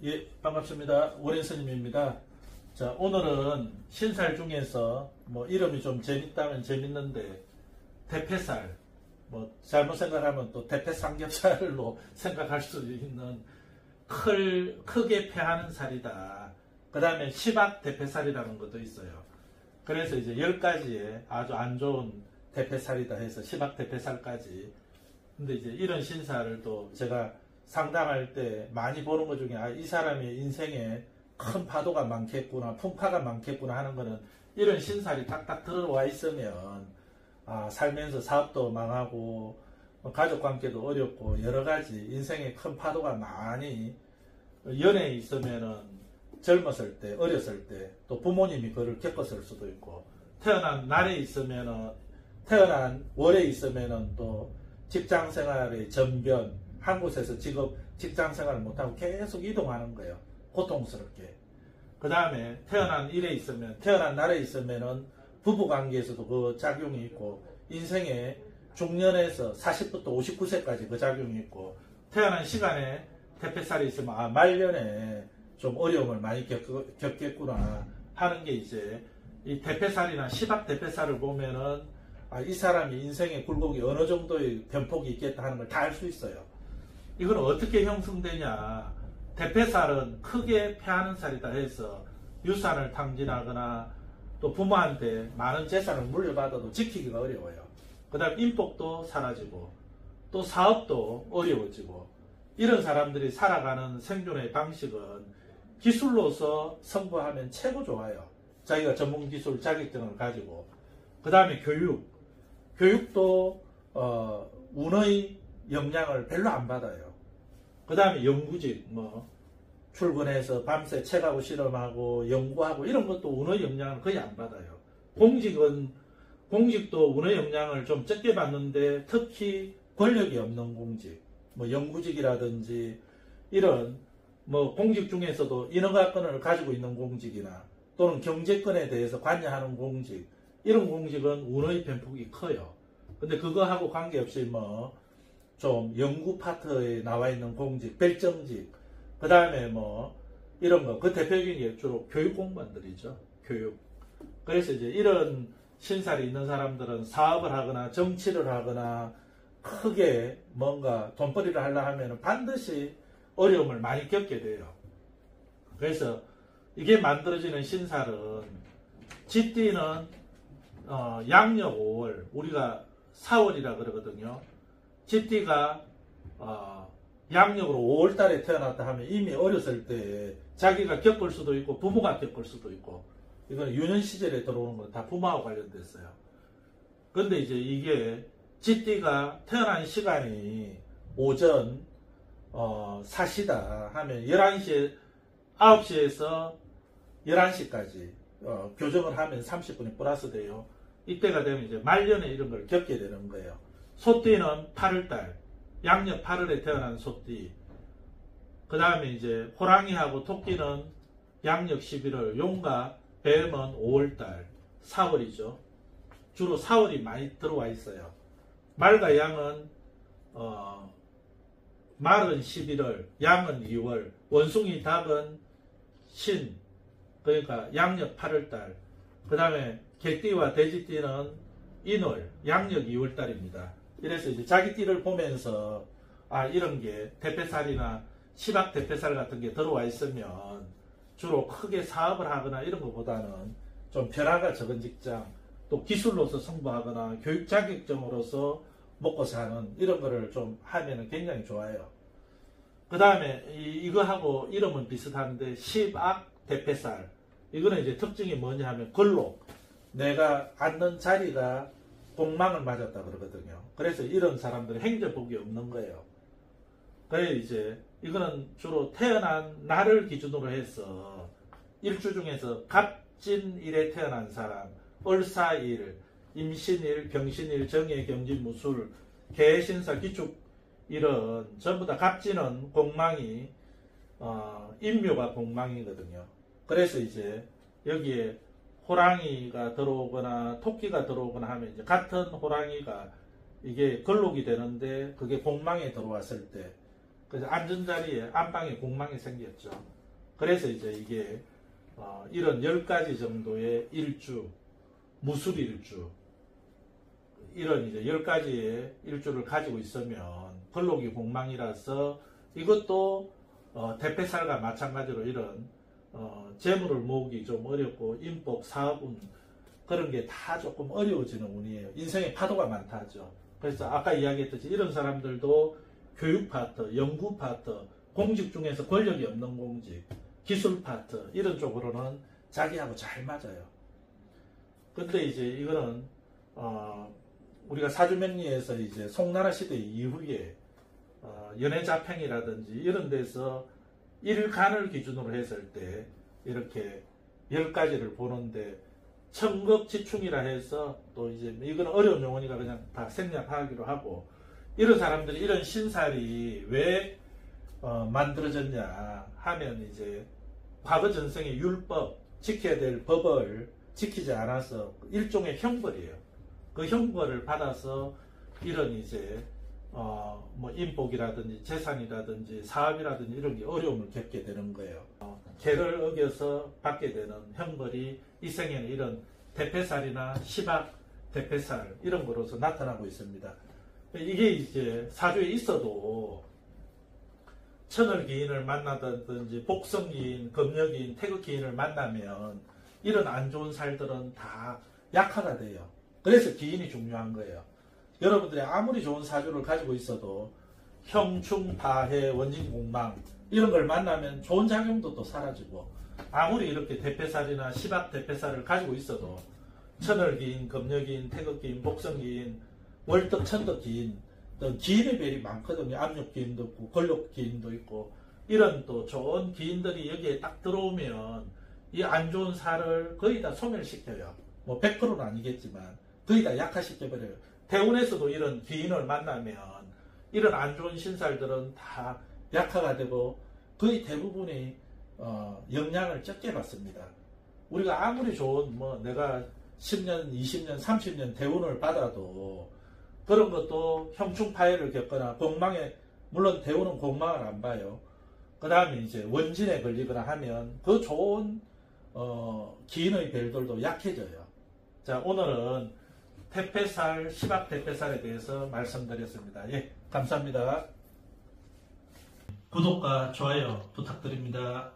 예, 반갑습니다. 오랜스님입니다. 자, 오늘은 신살 중에서 뭐 이름이 좀 재밌다면 재밌는데 대패살, 뭐 잘못 생각하면 또 대패삼겹살로 생각할 수 있는 크게 패하는 살이다. 그 다음에 시박 대패살이라는 것도 있어요. 그래서 이제 10가지의 아주 안 좋은 대패살이다 해서 시박 대패살까지. 근데 이제 이런 신살을 또 제가 상담할 때 많이 보는 것 중에 이 사람의 인생에 큰 파도가 많겠구나, 풍파가 많겠구나 하는 거는 이런 신살이 딱딱 들어와 있으면 살면서 사업도 망하고 가족관계도 어렵고 여러 가지 인생에 큰 파도가 많이 연애에 있으면은 젊었을 때, 어렸을 때 또 부모님이 그걸 겪었을 수도 있고 태어난 날에 있으면은 태어난 월에 있으면은 또 직장생활의 전변 한 곳에서 직장생활을 못하고 계속 이동하는 거예요. 고통스럽게. 그 다음에 태어난 날에 있으면은 부부관계에서도 그 작용이 있고 인생의 중년에서 40부터 59세까지 그 작용이 있고 태어난 시간에 대패살이 있으면 말년에 좀 어려움을 많이 겪겠구나 하는 게 이제 이 대패살이나 시박 대패살을 보면은 이 사람이 인생의 굴곡이 어느 정도의 변폭이 있겠다 하는 걸 다 알 수 있어요. 이건 어떻게 형성되냐. 대패살은 크게 패하는 살이다 해서 유산을 탕진하거나 또 부모한테 많은 재산을 물려받아도 지키기가 어려워요. 그 다음 인복도 사라지고 또 사업도 어려워지고 이런 사람들이 살아가는 생존의 방식은 기술로서 승부하면 최고 좋아요. 자기가 전문기술 자격증을 가지고. 그 다음에 교육도 운의 영향을 별로 안 받아요. 그 다음에 연구직, 출근해서 밤새 책하고 실험하고 연구하고 이런 것도 운의 영향을 거의 안 받아요. 공직도 운의 영향을 좀 적게 받는데 특히 권력이 없는 공직, 연구직이라든지 이런 공직 중에서도 인허가권을 가지고 있는 공직이나 또는 경제권에 대해서 관여하는 공직, 이런 공직은 운의 변폭이 커요. 근데 그거하고 관계없이 좀 연구 파트에 나와 있는 공직, 별정직, 그 다음에 이런 거, 그 대표적인 게 주로 교육 공무원들이죠. 교육. 그래서 이제 이런 신살이 있는 사람들은 사업을 하거나 정치를 하거나 크게 뭔가 돈벌이를 하려 하면 반드시 어려움을 많이 겪게 돼요. 그래서 이게 만들어지는 신살은 쥐띠는 양력 5월, 우리가 4월이라 그러거든요. 쥐띠가 양력으로 5월 달에 태어났다 하면 이미 어렸을 때 자기가 겪을 수도 있고 부모가 겪을 수도 있고, 이건 유년 시절에 들어오는 건 다 부모하고 관련됐어요. 근데 이제 이게 쥐띠가 태어난 시간이 오전 4시다 하면 9시에서 11시까지 교정을 하면 30분이 플러스 돼요. 이때가 되면 이제 말년에 이런 걸 겪게 되는 거예요. 소띠는 8월달, 양력 8월에 태어난 소띠. 그 다음에 이제 호랑이하고 토끼는 양력 11월, 용과 뱀은 5월달, 4월이죠. 주로 4월이 많이 들어와 있어요. 말과 양은 말은 11월, 양은 2월, 원숭이 닭은 신, 그러니까 양력 8월달. 그 다음에 개띠와 돼지띠는 인월, 양력 2월달입니다. 이래서 이제 자기 띠를 보면서 이런 게 대패살이나 시박 대패살 같은 게 들어와 있으면 주로 크게 사업을 하거나 이런 것보다는 좀 변화가 적은 직장, 또 기술로서 승부하거나 교육 자격증으로서 먹고 사는 이런 거를 좀 하면은 굉장히 좋아요. 그 다음에 이거하고 이름은 비슷한데 시박 대패살. 이거는 이제 특징이 뭐냐 하면 걸록. 내가 앉는 자리가 공망을 맞았다 그러거든요. 그래서 이런 사람들은 행정복이 없는 거예요. 그래서 이제 이거는 주로 태어난 날을 기준으로 해서 일주 중에서 갑진일에 태어난 사람, 을사일, 임신일, 병신일, 정해, 경지, 무술, 개신살, 기축일은 전부 다 갑진은 공망이 인묘가 공망이거든요. 그래서 이제 여기에 호랑이가 들어오거나 토끼가 들어오거나 하면 이제 같은 호랑이가 이게 걸록이 되는데 그게 공망에 들어왔을 때 그래서 앉은 자리에 안방에 공망이 생겼죠. 그래서 이제 이게 이런 10가지 정도의 일주, 무술일주, 이런 이제 10가지의 일주를 가지고 있으면 걸록이 공망이라서 이것도 대패살과 마찬가지로 이런 재물을 모으기 좀 어렵고 인복, 사업운 그런 게 다 조금 어려워지는 운이에요. 인생에 파도가 많다죠. 그래서 아까 이야기했듯이 이런 사람들도 교육 파트, 연구 파트, 공직 중에서 권력이 없는 공직, 기술 파트 이런 쪽으로는 자기하고 잘 맞아요. 근데 이제 이거는 우리가 사주명리에서 이제 송나라 시대 이후에 연애자팽이라든지 이런 데서 일간을 기준으로 했을 때 이렇게 10가지를 보는데 청급지충이라 해서 또 이제 이건 어려운 용어니까 그냥 다 생략하기로 하고, 이런 사람들이 이런 신살이 왜 만들어졌냐 하면 이제 과거 전생의 율법, 지켜야 될 법을 지키지 않아서 일종의 형벌이에요. 그 형벌을 받아서 이런 이제 뭐 인복이라든지 재산이라든지 사업이라든지 이런 게 어려움을 겪게 되는 거예요. 계를 어겨서 받게 되는 형벌이 이 생에는 이런 대패살이나 시박 대패살 이런 거로서 나타나고 있습니다. 이게 이제 사주에 있어도 천을기인을 만나든지 복성기인, 금력기인, 태극기인을 만나면 이런 안 좋은 살들은 다 약화가 돼요. 그래서 기인이 중요한 거예요. 여러분들이 아무리 좋은 사주를 가지고 있어도 형충, 파해, 원진공망 이런 걸 만나면 좋은 작용도 또 사라지고, 아무리 이렇게 대패살이나 시박 대패살을 가지고 있어도 천을기인, 금력기인, 태극기인, 복성기인, 월덕, 천덕기인 또 기인의 별이 많거든요. 압력기인도 있고 권력기인도 있고 이런 또 좋은 기인들이 여기에 딱 들어오면 이 안 좋은 살을 거의 다 소멸시켜요. 뭐 100%는 아니겠지만 거의 다 약화시켜버려요. 대운에서도 이런 기인을 만나면 이런 안 좋은 신살들은 다 약화가 되고 거의 대부분이 영향을 적게 받습니다. 우리가 아무리 좋은 뭐 내가 10년, 20년, 30년 대운을 받아도 그런 것도 형충파해를 겪거나 공망에, 물론 대운은 공망을 안 봐요. 그 다음에 이제 원진에 걸리거나 하면 그 좋은 기인의 별들도 약해져요. 자, 오늘은 대패살, 시박 대패살에 대해서 말씀드렸습니다. 예, 감사합니다. 구독과 좋아요 부탁드립니다.